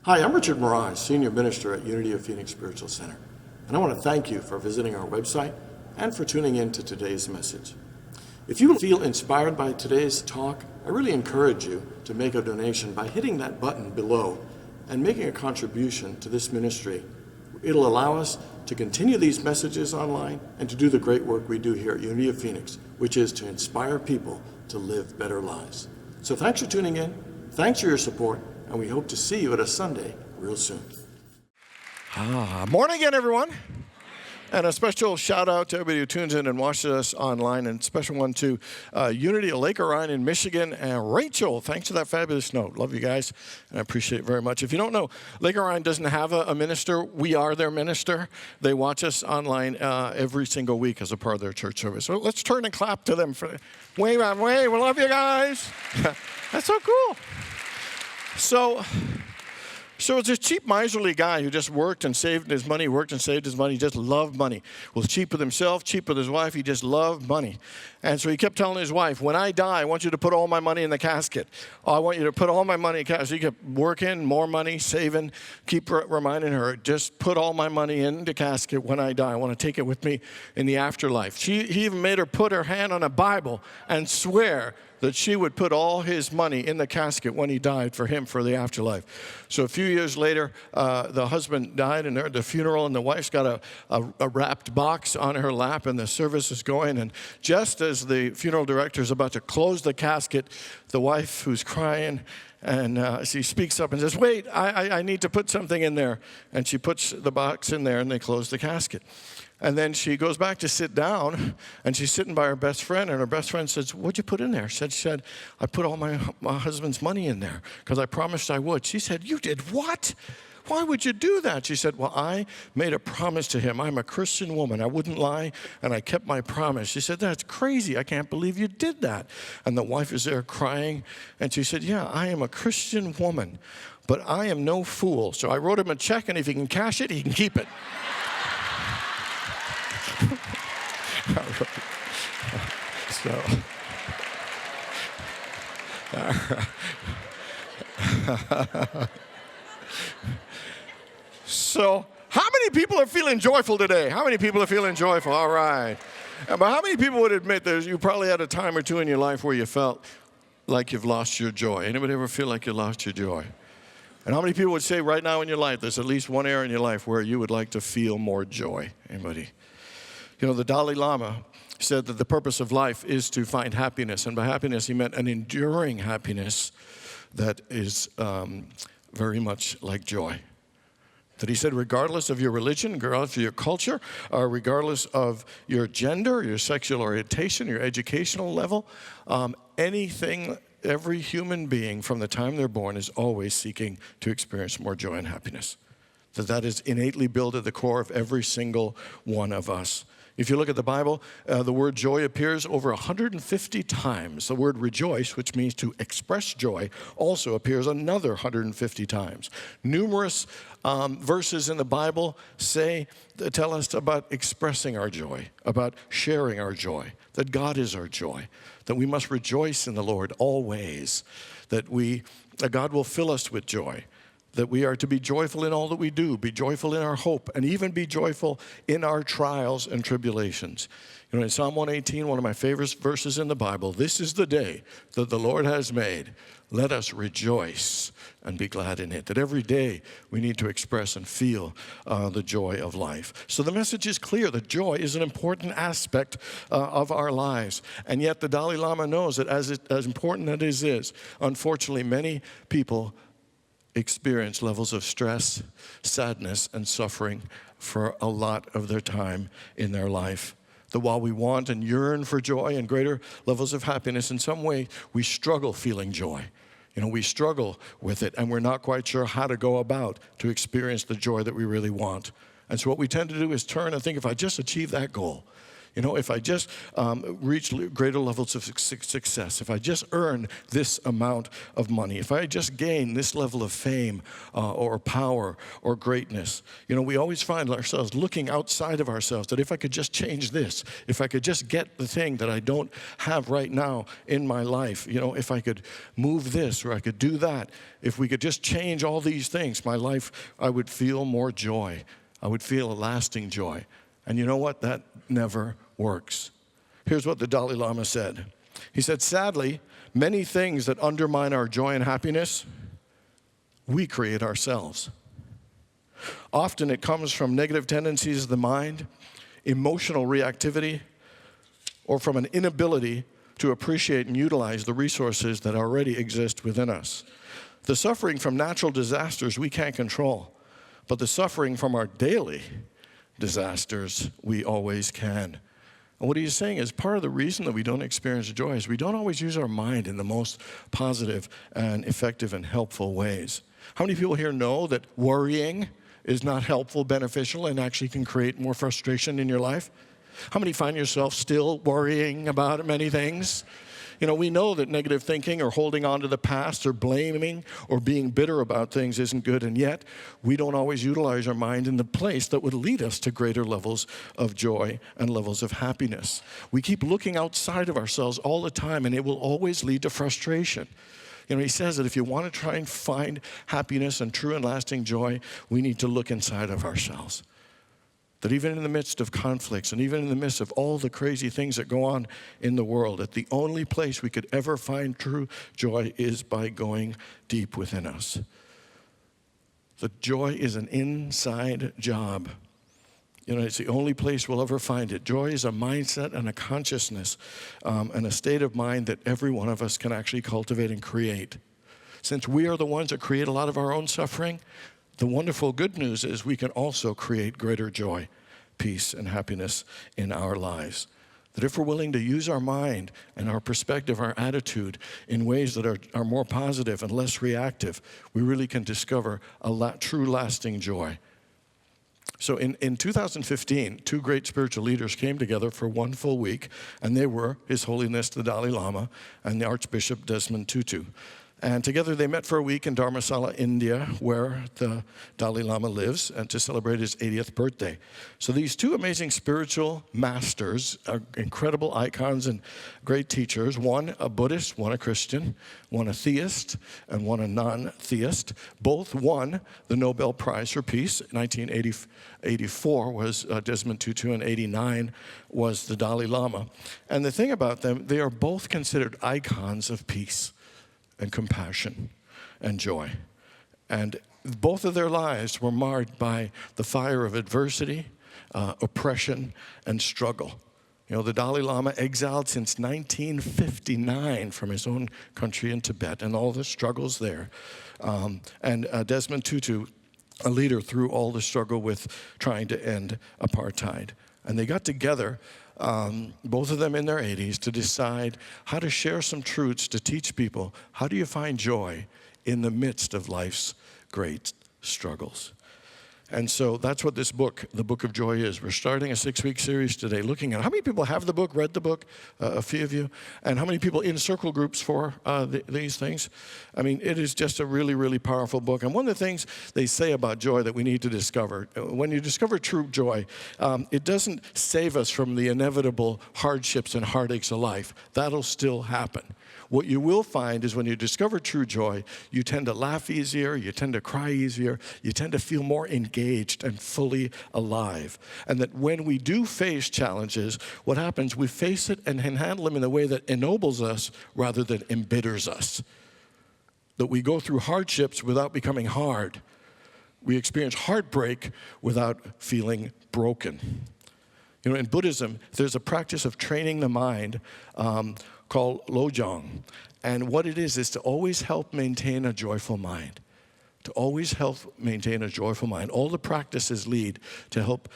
Hi, I'm Richard Maraj, Senior Minister at Unity of Phoenix Spiritual Center, and I want to thank you for visiting our website and for tuning in to today's message. If you feel inspired by today's talk, I really encourage you to make a donation by hitting that button below and making a contribution to this ministry. It'll allow us to continue these messages online and to do the great work we do here at Unity of Phoenix, which is to inspire people to live better lives. So thanks for tuning in, thanks for your support, and we hope to see you at a Sunday real soon. Morning again, everyone. And a special shout out to everybody who tunes in and watches us online, and a special one to Unity of Lake Orion in Michigan, and Rachel. Thanks for that fabulous note. Love you guys, and I appreciate it very much. If you don't know, Lake Orion doesn't have a minister. We are their minister. They watch us online every single week as a part of their church service. So let's turn and clap to them. Wave, we love you guys. That's so cool. So it's a cheap, miserly guy who just worked and saved his money, he just loved money. Was cheap with himself, cheap with his wife, he just loved money. And so he kept telling his wife, when I die, I want you to put all my money in the casket. I want you to put all my money in the casket. So he kept working, more money, saving, keep reminding her, just put all my money in the casket when I die. I want to take it with me in the afterlife. He even made her put her hand on a Bible and swear that she would put all his money in the casket when he died for him for the afterlife. So a few years later, the husband died, and they're at the funeral, and the wife's got a wrapped box on her lap, and the service is going. And just as the funeral director is about to close the casket, the wife, who's crying, and she speaks up and says, wait, I need to put something in there. And she puts the box in there, and they close the casket. And then she goes back to sit down, and she's sitting by her best friend, and her best friend says, what'd you put in there? She said, I put all my husband's money in there because I promised I would. She said, you did what? Why would you do that? She said, well, I made a promise to him. I'm a Christian woman. I wouldn't lie, and I kept my promise. She said, that's crazy. I can't believe you did that. And the wife is there crying, and she said, yeah, I am a Christian woman, but I am no fool. So I wrote him a check, and if he can cash it, he can keep it. So, how many people are feeling joyful today? How many people are feeling joyful? All right. But how many people would admit that you probably had a time or two in your life where you felt like you've lost your joy? Anybody ever feel like you lost your joy? And how many people would say right now in your life, there's at least one area in your life where you would like to feel more joy? Anybody? You know, the Dalai Lama said that the purpose of life is to find happiness. And by happiness, he meant an enduring happiness that is very much like joy. That he said, regardless of your religion, regardless of your culture, or regardless of your gender, your sexual orientation, your educational level, every human being from the time they're born is always seeking to experience more joy and happiness. That is innately built at the core of every single one of us. If you look at the Bible, the word joy appears over 150 times. The word rejoice, which means to express joy, also appears another 150 times. Numerous verses in the Bible tell us about expressing our joy, about sharing our joy, that God is our joy, that we must rejoice in the Lord always, that God will fill us with joy, that we are to be joyful in all that we do, be joyful in our hope, and even be joyful in our trials and tribulations. You know, in Psalm 118, one of my favorite verses in the Bible, this is the day that the Lord has made. Let us rejoice and be glad in it. That every day we need to express and feel the joy of life. So the message is clear that joy is an important aspect of our lives. And yet the Dalai Lama knows that as important as it is, unfortunately many people experience levels of stress, sadness, and suffering for a lot of their time in their life. That while we want and yearn for joy and greater levels of happiness, in some way we struggle feeling joy. You know, we struggle with it, and we're not quite sure how to go about to experience the joy that we really want. And so what we tend to do is turn and think, if I just achieve that goal, You know, if I just reach greater levels of success, if I just earn this amount of money, if I just gain this level of fame or power or greatness, you know, we always find ourselves looking outside of ourselves, that if I could just change this, if I could just get the thing that I don't have right now in my life, you know, if I could move this or I could do that, if we could just change all these things, my life, I would feel more joy. I would feel a lasting joy. And you know what? That never works. Here's what the Dalai Lama said. He said, sadly, many things that undermine our joy and happiness, we create ourselves. Often it comes from negative tendencies of the mind, emotional reactivity, or from an inability to appreciate and utilize the resources that already exist within us. The suffering from natural disasters we can't control, but the suffering from our daily disasters we always can. And what he's saying is part of the reason that we don't experience joy is we don't always use our mind in the most positive and effective and helpful ways. How many people here know that worrying is not helpful, beneficial, and actually can create more frustration in your life? How many find yourself still worrying about many things? You know, we know that negative thinking or holding on to the past or blaming or being bitter about things isn't good, and yet we don't always utilize our mind in the place that would lead us to greater levels of joy and levels of happiness. We keep looking outside of ourselves all the time, and it will always lead to frustration. You know, he says that if you want to try and find happiness and true and lasting joy, we need to look inside of ourselves. That even in the midst of conflicts and even in the midst of all the crazy things that go on in the world, that the only place we could ever find true joy is by going deep within us. The joy is an inside job. You know, it's the only place we'll ever find it. Joy is a mindset and a consciousness and a state of mind that every one of us can actually cultivate and create. Since we are the ones that create a lot of our own suffering, the wonderful good news is we can also create greater joy, peace, and happiness in our lives. That if we're willing to use our mind and our perspective, our attitude in ways that are more positive and less reactive, we really can discover true lasting joy. So in 2015, two great spiritual leaders came together for one full week, and they were His Holiness the Dalai Lama and the Archbishop Desmond Tutu. And together they met for a week in Dharamsala, India, where the Dalai Lama lives, and to celebrate his 80th birthday. So these two amazing spiritual masters are incredible icons and great teachers, one a Buddhist, one a Christian, one a theist, and one a non-theist. Both won the Nobel Prize for Peace. 1984 was Desmond Tutu, and 89 was the Dalai Lama. And the thing about them, they are both considered icons of peace and compassion and joy. And both of their lives were marred by the fire of adversity, oppression, and struggle. You know, the Dalai Lama exiled since 1959 from his own country in Tibet and all the struggles there. And Desmond Tutu, a leader through all the struggle with trying to end apartheid. And they got together, both of them in their 80s, to decide how to share some truths to teach people how do you find joy in the midst of life's great struggles. And so that's what this book, the Book of Joy, is. We're starting a 6-week series today looking at how many people have the book, read the book, a few of you, and how many people in circle groups for these things. I mean, it is just a really, really powerful book. And one of the things they say about joy that we need to discover, when you discover true joy, it doesn't save us from the inevitable hardships and heartaches of life. That'll still happen. What you will find is when you discover true joy, you tend to laugh easier, you tend to cry easier, you tend to feel more engaged and fully alive. And that when we do face challenges, what happens, we face it and can handle them in a way that ennobles us rather than embitters us. That we go through hardships without becoming hard. We experience heartbreak without feeling broken. You know, in Buddhism, there's a practice of training the mind called Lojong. And what it is to always help maintain a joyful mind. To always help maintain a joyful mind. All the practices lead to help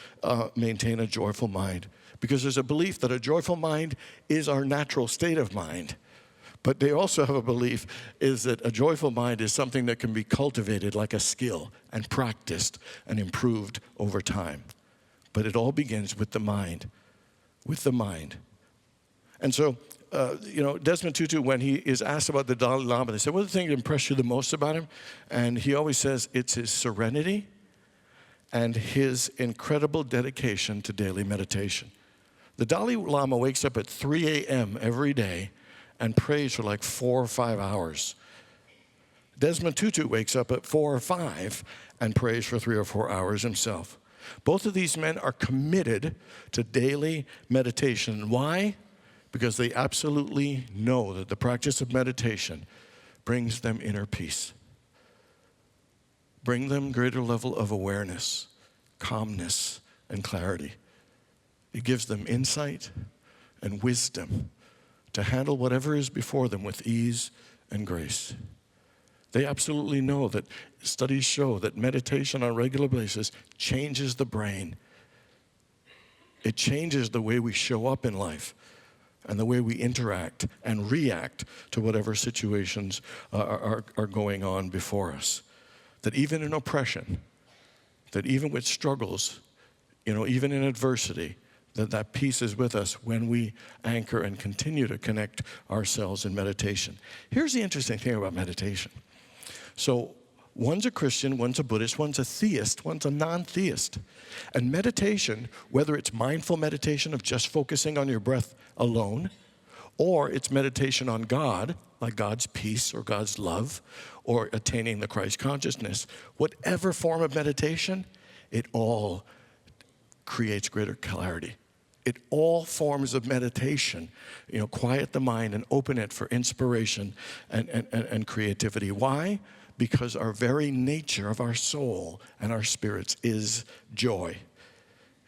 maintain a joyful mind. Because there's a belief that a joyful mind is our natural state of mind. But they also have a belief is that a joyful mind is something that can be cultivated like a skill and practiced and improved over time. But it all begins with the mind. with the mind. And so, Desmond Tutu, when he is asked about the Dalai Lama, they said, what are the things that impress you the most about him? And he always says it's his serenity and his incredible dedication to daily meditation. The Dalai Lama wakes up at 3 a.m. every day and prays for like 4 or 5 hours. Desmond Tutu wakes up at 4 or 5 and prays for 3 or 4 hours himself. Both of these men are committed to daily meditation. Why? Because they absolutely know that the practice of meditation brings them inner peace, bring them greater level of awareness, calmness, and clarity. It gives them insight and wisdom to handle whatever is before them with ease and grace. They absolutely know that studies show that meditation on a regular basis changes the brain. It changes the way we show up in life and the way we interact and react to whatever situations are going on before us. That even in oppression, that even with struggles, even in adversity, that peace is with us when we anchor and continue to connect ourselves in meditation. Here's the interesting thing about meditation. So one's a Christian, one's a Buddhist, one's a theist, one's a non-theist. And meditation, whether it's mindful meditation of just focusing on your breath alone, or it's meditation on God, like God's peace or God's love, or attaining the Christ consciousness, whatever form of meditation, it all creates greater clarity. All forms of meditation, quiet the mind and open it for inspiration and creativity. Why? Because our very nature of our soul and our spirits is joy.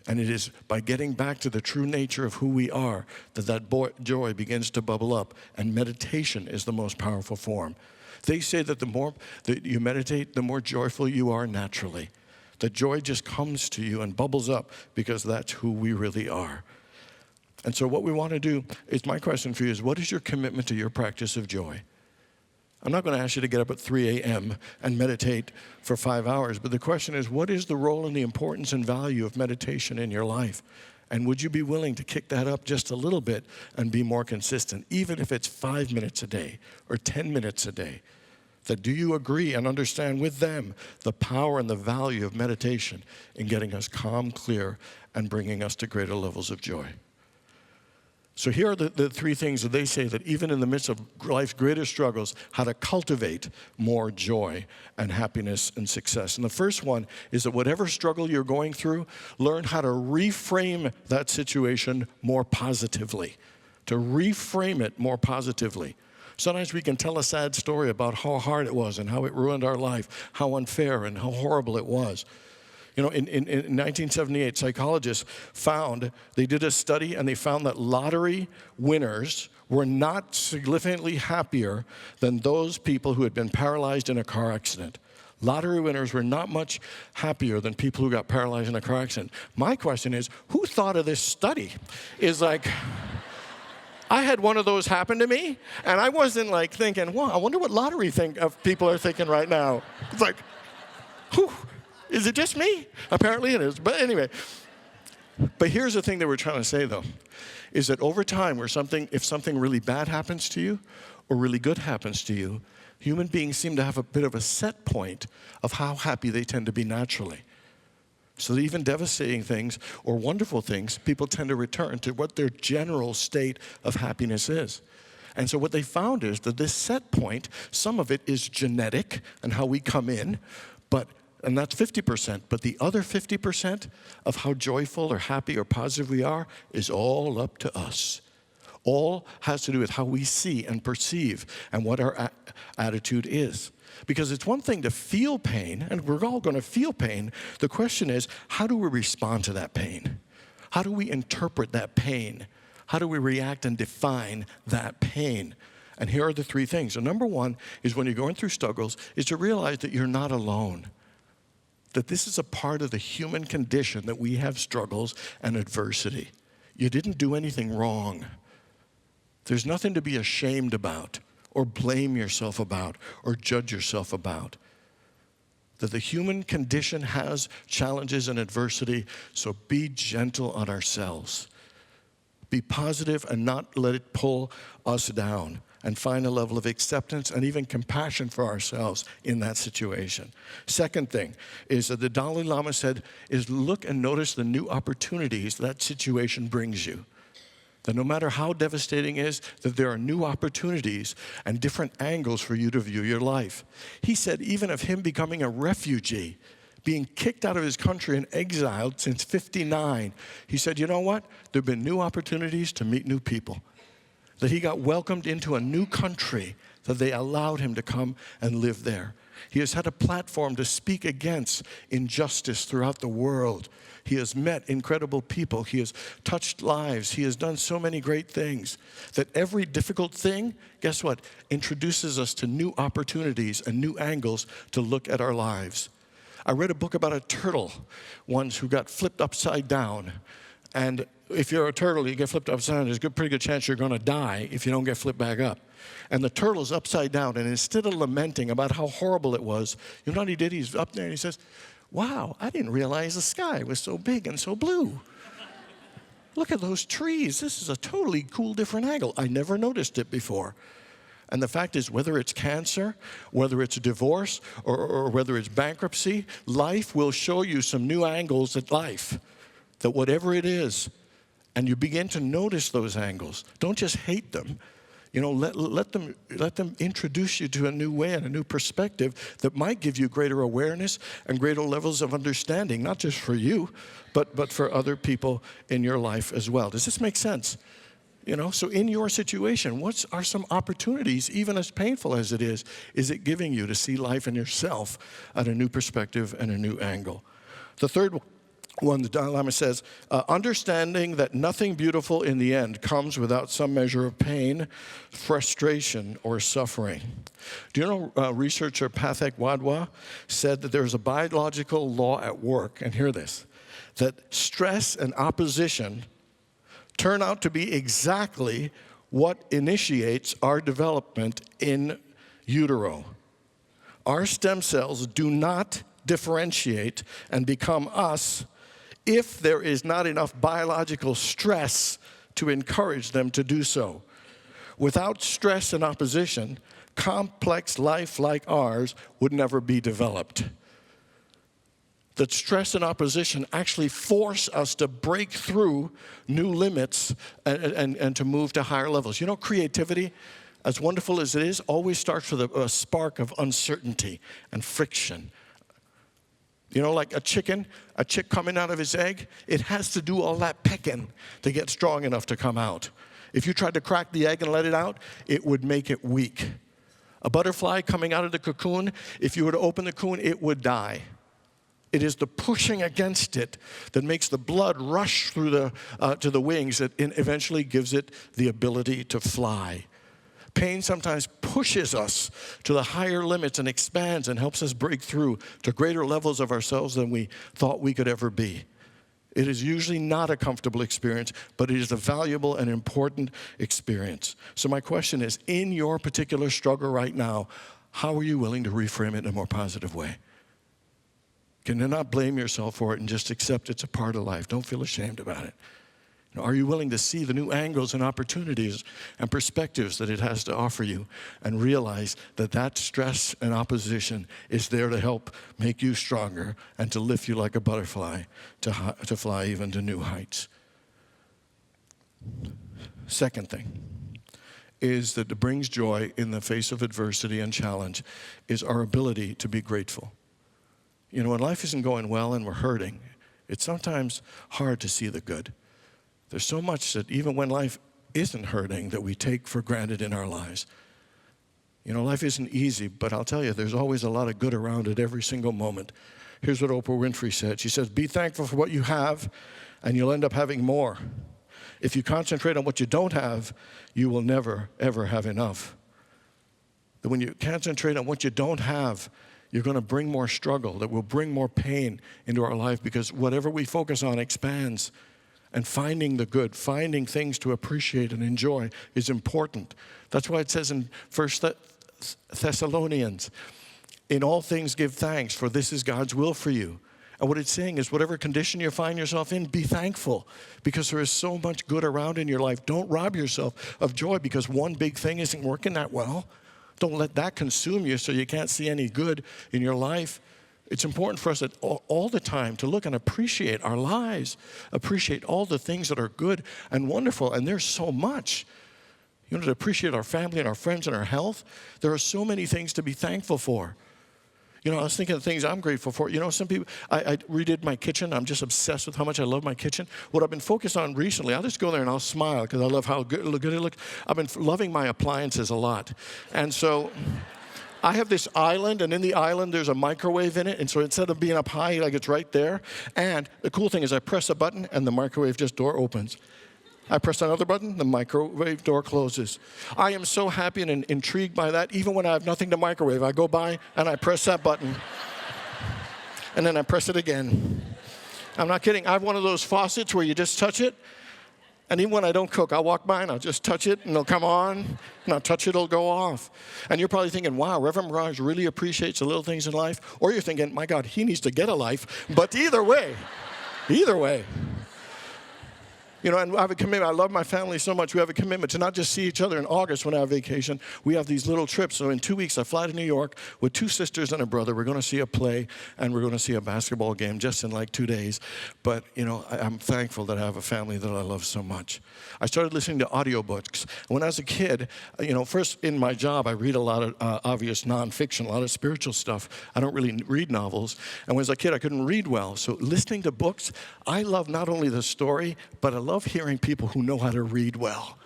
And it is by getting back to the true nature of who we are that joy begins to bubble up, and meditation is the most powerful form. They say that the more that you meditate, the more joyful you are naturally. The joy just comes to you and bubbles up because that's who we really are. And so what we want to do is, my question for you is, what is your commitment to your practice of joy? I'm not going to ask you to get up at 3 a.m. and meditate for 5 hours, but the question is, what is the role and the importance and value of meditation in your life? And would you be willing to kick that up just a little bit and be more consistent, even if it's 5 minutes a day or 10 minutes a day? That do you agree and understand with them the power and the value of meditation in getting us calm, clear, and bringing us to greater levels of joy? So here are the 3 things that they say that even in the midst of life's greatest struggles, how to cultivate more joy and happiness and success. And the first one is that whatever struggle you're going through, learn how to reframe that situation more positively. To reframe it more positively. Sometimes we can tell a sad story about how hard it was and how it ruined our life, how unfair and how horrible it was. In 1978, psychologists they did a study and they found that lottery winners were not significantly happier than those people who had been paralyzed in a car accident. Lottery winners were not much happier than people who got paralyzed in a car accident. My question is, who thought of this study? I had one of those happen to me, and I wasn't thinking, wow, I wonder what lottery people are thinking right now. It's like, whew. Is it just me? Apparently it is. But anyway, here's the thing that we're trying to say, though, is that over time, if something really bad happens to you or really good happens to you, human beings seem to have a bit of a set point of how happy they tend to be naturally. So that even devastating things or wonderful things, people tend to return to what their general state of happiness is. And so what they found is that this set point, some of it is genetic and how we come in, and that's 50%. But the other 50% of how joyful or happy or positive we are is all up to us. All has to do with how we see and perceive and what our attitude is. Because it's one thing to feel pain, and we're all going to feel pain. The question is, how do we respond to that pain? How do we interpret that pain? How do we react and define that pain? And here are the 3 things. So number 1 is, when you're going through struggles, is to realize that you're not alone. That this is a part of the human condition, that we have struggles and adversity. You didn't do anything wrong. There's nothing to be ashamed about or blame yourself about or judge yourself about. That the human condition has challenges and adversity, so be gentle on ourselves. Be positive and not let it pull us down, and find a level of acceptance and even compassion for ourselves in that situation. Second thing is that the Dalai Lama said is look and notice the new opportunities that situation brings you. That no matter how devastating it is, that there are new opportunities and different angles for you to view your life. He said even of him becoming a refugee, being kicked out of his country and exiled since 59, he said, you know what? There have been new opportunities to meet new people. That he got welcomed into a new country, that they allowed him to come and live there. He has had a platform to speak against injustice throughout the world. He has met incredible people. He has touched lives. He has done so many great things that every difficult thing, guess what, introduces us to new opportunities and new angles to look at our lives. I read a book about a turtle once who got flipped upside down. And if you're a turtle, you get flipped upside down, there's a pretty good chance you're going to die if you don't get flipped back up. And the turtle's upside down, and instead of lamenting about how horrible it was, you know what he did? He's up there and he says, wow, I didn't realize the sky was so big and so blue. Look at those trees. This is a totally cool, different angle. I never noticed it before. And the fact is, whether it's cancer, whether it's a divorce, or whether it's bankruptcy, life will show you some new angles at life. That whatever it is, and you begin to notice those angles. Don't just hate them. You know, let them introduce you to a new way and a new perspective that might give you greater awareness and greater levels of understanding, not just for you, but for other people in your life as well. Does this make sense? You know, so in your situation, what are some opportunities, even as painful as it is it giving you to see life and yourself at a new perspective and a new angle? The third one, the Dalai Lama says, understanding that nothing beautiful in the end comes without some measure of pain, frustration, or suffering. Do you know researcher Pathak Wadhwa said that there's a biological law at work, and hear this, that stress and opposition turn out to be exactly what initiates our development in utero. Our stem cells do not differentiate and become us if there is not enough biological stress to encourage them to do so. Without stress and opposition, complex life like ours would never be developed. That stress and opposition actually force us to break through new limits and to move to higher levels. You know, creativity, as wonderful as it is, always starts with a spark of uncertainty and friction. You know, like a chick coming out of his egg, it has to do all that pecking to get strong enough to come out. If you tried to crack the egg and let it out, it would make it weak. A butterfly coming out of the cocoon, if you were to open the cocoon, it would die. It is the pushing against it that makes the blood rush through to the wings that eventually gives it the ability to fly. Pain sometimes pushes us to the higher limits and expands and helps us break through to greater levels of ourselves than we thought we could ever be. It is usually not a comfortable experience, but it is a valuable and important experience. So my question is, in your particular struggle right now, how are you willing to reframe it in a more positive way? Can you not blame yourself for it and just accept it's a part of life? Don't feel ashamed about it. Are you willing to see the new angles and opportunities and perspectives that it has to offer you and realize that that stress and opposition is there to help make you stronger and to lift you like a butterfly to fly even to new heights? Second thing is that it brings joy in the face of adversity and challenge is our ability to be grateful. You know, when life isn't going well and we're hurting, it's sometimes hard to see the good. There's so much that even when life isn't hurting that we take for granted in our lives. You know, life isn't easy, but I'll tell you, there's always a lot of good around it every single moment. Here's what Oprah Winfrey said. She says, be thankful for what you have, and you'll end up having more. If you concentrate on what you don't have, you will never, ever have enough. That when you concentrate on what you don't have, you're going to bring more struggle, that will bring more pain into our life, because whatever we focus on expands. And finding the good, finding things to appreciate and enjoy is important. That's why it says in 1 Thessalonians, in all things give thanks, for this is God's will for you. And what it's saying is whatever condition you find yourself in, be thankful because there is so much good around in your life. Don't rob yourself of joy because one big thing isn't working that well. Don't let that consume you so you can't see any good in your life. It's important for us all the time to look and appreciate our lives, appreciate all the things that are good and wonderful, and there's so much. You know, to appreciate our family and our friends and our health. There are so many things to be thankful for. You know, I was thinking of things I'm grateful for. You know, some people, I redid my kitchen. I'm just obsessed with how much I love my kitchen. What I've been focused on recently, I'll just go there and I'll smile because I love how good it looks. I've been loving my appliances a lot. And so I have this island, and in the island there's a microwave in it. And so instead of being up high, like it's right there. And the cool thing is I press a button and the microwave just door opens. I press another button, the microwave door closes. I am so happy and intrigued by that. Even when I have nothing to microwave, I go by and I press that button. And then I press it again. I'm not kidding. I have one of those faucets where you just touch it. And even when I don't cook, I'll walk by and I'll just touch it and it'll come on. And I'll touch it, it'll go off. And you're probably thinking, wow, Reverend Maraj really appreciates the little things in life. Or you're thinking, my God, he needs to get a life. But either way. You know, and I have a commitment. I love my family so much. We have a commitment to not just see each other in August when I have vacation. We have these little trips. So in 2 weeks, I fly to New York with 2 sisters and a brother. We're going to see a play, and we're going to see a basketball game just in like 2 days. But, you know, I'm thankful that I have a family that I love so much. I started listening to audiobooks. When I was a kid, you know, first in my job, I read a lot of obvious nonfiction, a lot of spiritual stuff. I don't really read novels. And when I was a kid, I couldn't read well. So listening to books, I love not only the story, but I love hearing people who know how to read well.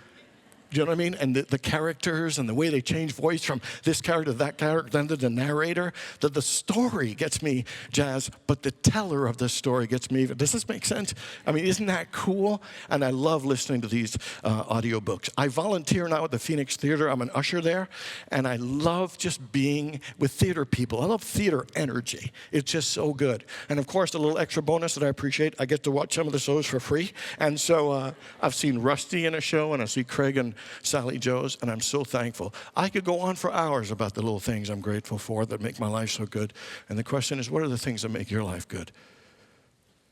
Do you know what I mean? And the characters and the way they change voice from this character to that character, then to the narrator, that the story gets me jazzed, but the teller of the story gets me. Does this make sense? I mean, isn't that cool? And I love listening to these audiobooks. I volunteer now at the Phoenix Theater. I'm an usher there, and I love just being with theater people. I love theater energy. It's just so good. And of course, the little extra bonus that I appreciate, I get to watch some of the shows for free. And so I've seen Rusty in a show, and I see Craig and Sally Joe's, and I'm so thankful. I could go on for hours about the little things I'm grateful for that make my life so good. And the question is, what are the things that make your life good?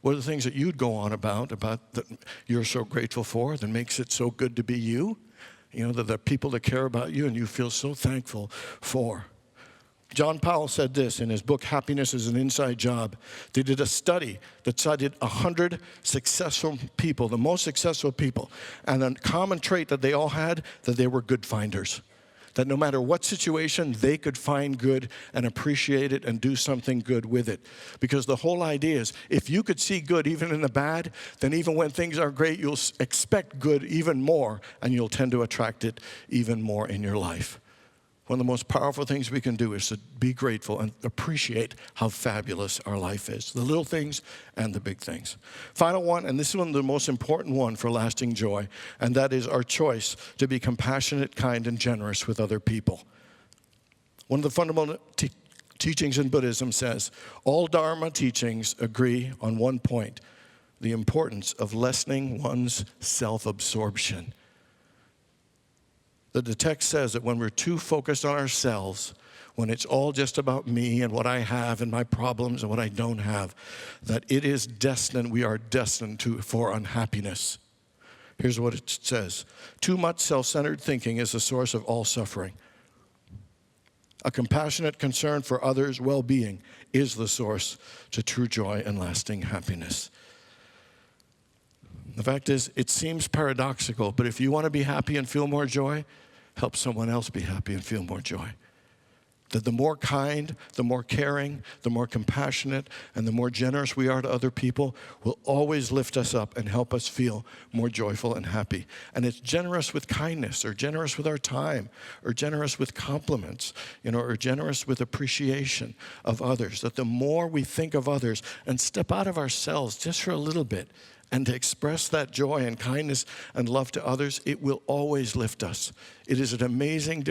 What are the things that you'd go on about that you're so grateful for, that makes it so good to be you? You know, that the people that care about you and you feel so thankful for. John Powell said this in his book, Happiness is an Inside Job. They did a study that cited 100 successful people, the most successful people. And a common trait that they all had, that they were good finders. That no matter what situation, they could find good and appreciate it and do something good with it. Because the whole idea is, if you could see good even in the bad, then even when things are great, you'll expect good even more, and you'll tend to attract it even more in your life. One of the most powerful things we can do is to be grateful and appreciate how fabulous our life is. The little things and the big things. Final one, and this is one of the most important one for lasting joy, and that is our choice to be compassionate, kind, and generous with other people. One of the fundamental teachings in Buddhism says, all Dharma teachings agree on one point, the importance of lessening one's self-absorption. The text says that when we're too focused on ourselves, when it's all just about me and what I have and my problems and what I don't have, that it is destined, we are destined for unhappiness. Here's what it says. Too much self-centered thinking is the source of all suffering. A compassionate concern for others' well-being is the source to true joy and lasting happiness. The fact is, it seems paradoxical, but if you want to be happy and feel more joy, help someone else be happy and feel more joy. That the more kind, the more caring, the more compassionate, and the more generous we are to other people will always lift us up and help us feel more joyful and happy. And it's generous with kindness, or generous with our time, or generous with compliments, or generous with appreciation of others. That the more we think of others and step out of ourselves just for a little bit, and to express that joy and kindness and love to others, it will always lift us. It is an amazing,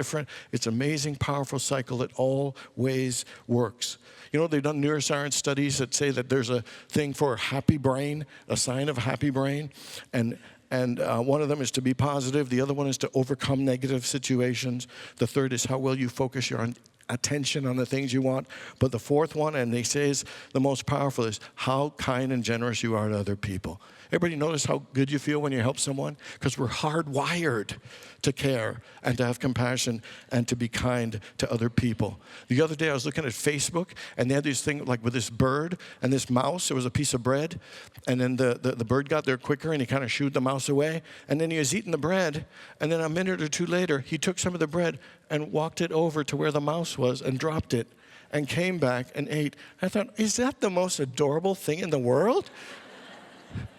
powerful cycle that always works. You know, they've done neuroscience studies that say that there's a thing for a happy brain, a sign of a happy brain. And one of them is to be positive. The other one is to overcome negative situations. The third is how well you focus your attention on the things you want. But the fourth one, and they say is the most powerful, is how kind and generous you are to other people. Everybody notice how good you feel when you help someone? Because we're hardwired to care and to have compassion and to be kind to other people. The other day I was looking at Facebook, and they had this thing like with this bird and this mouse. It was a piece of bread, and then the bird got there quicker, and he kind of shooed the mouse away. And then he was eating the bread, and then a minute or two later, he took some of the bread and walked it over to where the mouse was and dropped it and came back and ate. I thought, is that the most adorable thing in the world?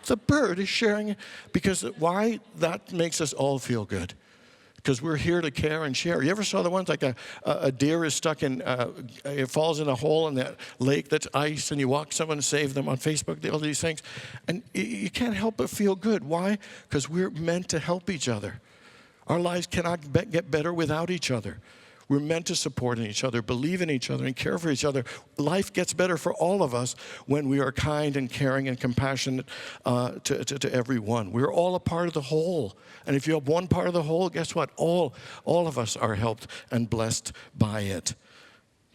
The bird is sharing it. Because why? That makes us all feel good. Because we're here to care and share. You ever saw the ones like a deer is stuck in, it falls in a hole in that lake that's ice, and you walk someone and save them on Facebook, all these things. And you can't help but feel good. Why? Because we're meant to help each other. Our lives cannot get better without each other. We're meant to support each other, believe in each other, and care for each other. Life gets better for all of us when we are kind and caring and compassionate to everyone. We're all a part of the whole. And if you have one part of the whole, guess what? All of us are helped and blessed by it.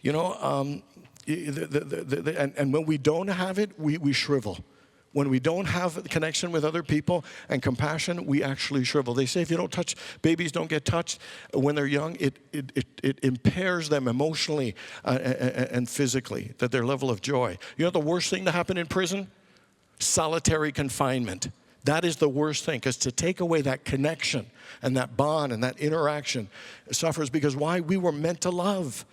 You know, and when we don't have it, we shrivel. When we don't have connection with other people and compassion, we actually shrivel. They say if you don't touch, babies don't get touched when they're young, it impairs them emotionally and physically, that their level of joy. You know the worst thing to happen in prison? Solitary confinement. That is the worst thing, because to take away that connection and that bond and that interaction suffers. Because why? We were meant to love.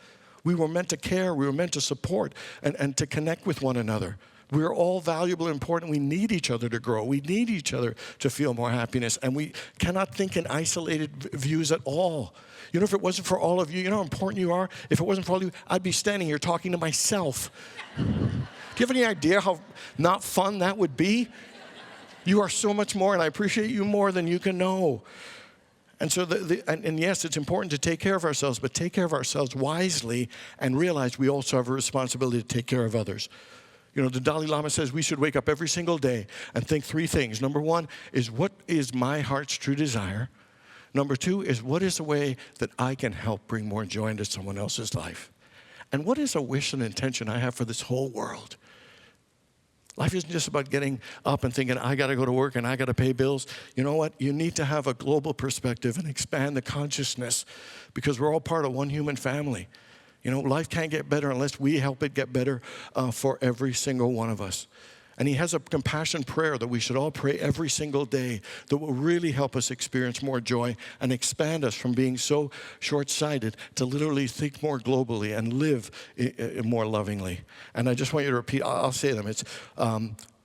We were meant to care. We were meant to support and to connect with one another. We're all valuable and important. We need each other to grow. We need each other to feel more happiness. And we cannot think in isolated views at all. You know, if it wasn't for all of you, you know how important you are? If it wasn't for all of you, I'd be standing here talking to myself. Do you have any idea how not fun that would be? You are so much more, and I appreciate you more than you can know. And so, and yes, it's important to take care of ourselves, but take care of ourselves wisely and realize we also have a responsibility to take care of others. You know, the Dalai Lama says we should wake up every single day and think three things. Number one is, what is my heart's true desire? Number two is, what is a way that I can help bring more joy into someone else's life? And what is a wish and intention I have for this whole world? Life isn't just about getting up and thinking, I got to go to work and I got to pay bills. You know what? You need to have a global perspective and expand the consciousness, because we're all part of one human family. You know, life can't get better unless we help it get better for every single one of us. And he has a compassion prayer that we should all pray every single day that will really help us experience more joy and expand us from being so short-sighted to literally think more globally and live more lovingly. And I just want you to repeat, I'll say them. It's,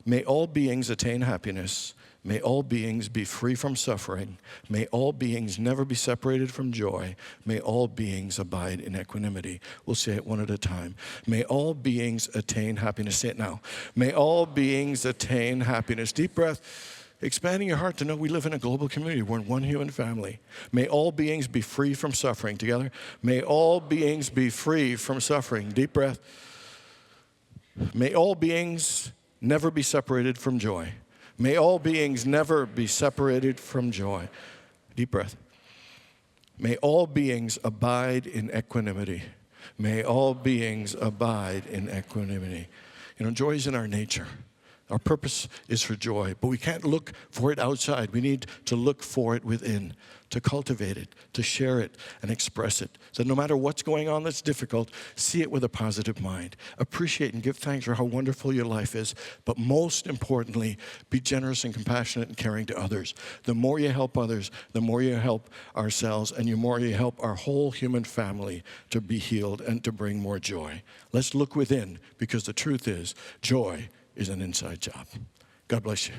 may all beings attain happiness. May all beings be free from suffering. May all beings never be separated from joy. May all beings abide in equanimity. We'll say it one at a time. May all beings attain happiness. Say it now. May all beings attain happiness. Deep breath. Expanding your heart to know we live in a global community. We're in one human family. May all beings be free from suffering. Together. May all beings be free from suffering. Deep breath. May all beings never be separated from joy. May all beings never be separated from joy. Deep breath. May all beings abide in equanimity. May all beings abide in equanimity. You know, joy is in our nature. Our purpose is for joy, but we can't look for it outside. We need to look for it within, to cultivate it, to share it, and express it. So no matter what's going on that's difficult, see it with a positive mind. Appreciate and give thanks for how wonderful your life is, but most importantly, be generous and compassionate and caring to others. The more you help others, the more you help ourselves, and the more you help our whole human family to be healed and to bring more joy. Let's look within, because the truth is, joy is an inside job. God bless you.